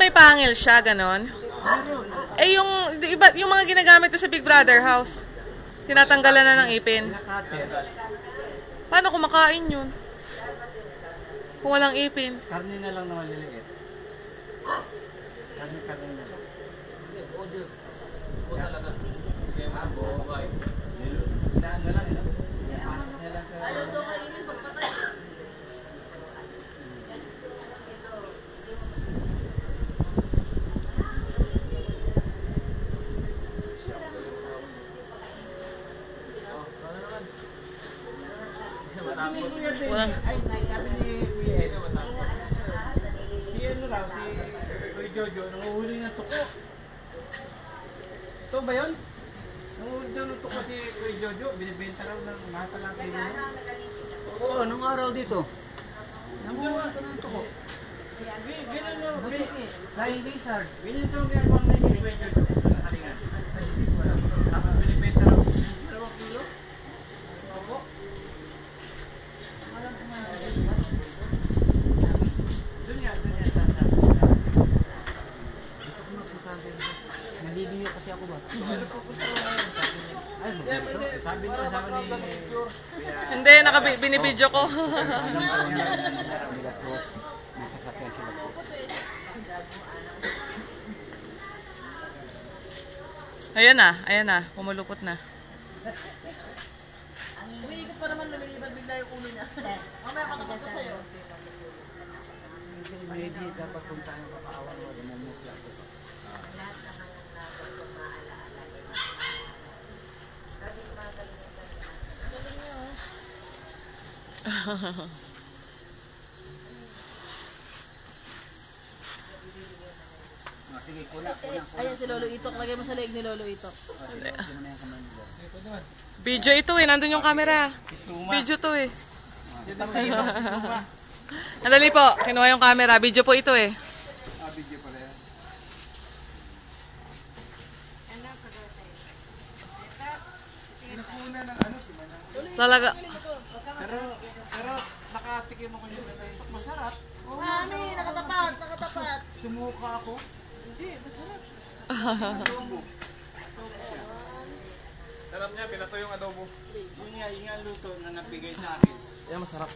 may pangil siya, ganon. Eh, yung mga ginagamit to sa Big Brother house. Tinatanggalan na ng ipin. Paano kumakain yun? Kung walang ipin. Karne na lang naman niliit. Karne na lang. O talaga. Daan na lang. Pasok na lang sa... Ayaw daw kainin pagpatay. Walang... Ay, sabi ni Kuya Ed. Si ano raw, si Kuya Jojo, nanguhuli ng tuko. Ito ba yun? Nanguhuli daw ng tuko si Kuya Jojo, binibenta raw ng mata lang kilo. Oo, anong araw dito? Nanguhuli ito ng tuko. Ganun daw, Flying Lizard. ganun daw ginagawa ng Kuya Jojo. Nakalingan. Tapos binibenta raw 2 kilo. Opo. Doon yan sa Naliliyo kasi ako ba? sabi nila sa akin ni Hindi, binibidyo ko. Nasasakyan sila po. Ayan na, pumulupot na. Umiikot pa naman, lumilipad bigla yung ulo niya. Mamaya katapat ko sa'yo. Ready, dapat puntahan yung kakaawan mo. Remumukla ko. Sige, kulang. Ayan si Lolo Itok. Lagay mo sa leeg ni Lolo Itok. Video ito eh, nandun yung camera. Video to eh. Andali po, kinuha yung camera. Video po ito eh. video pala yan. Pinakuna ng ano si Manang. Talaga. Pero nakatikim ako yung masarap. Mami, nakatapat. Sumuka ako. Hindi, masarap. Adobo. Sarap niya, pinato yung adobo. Yun nga luto na nabigay sa akin. Yan, masarap.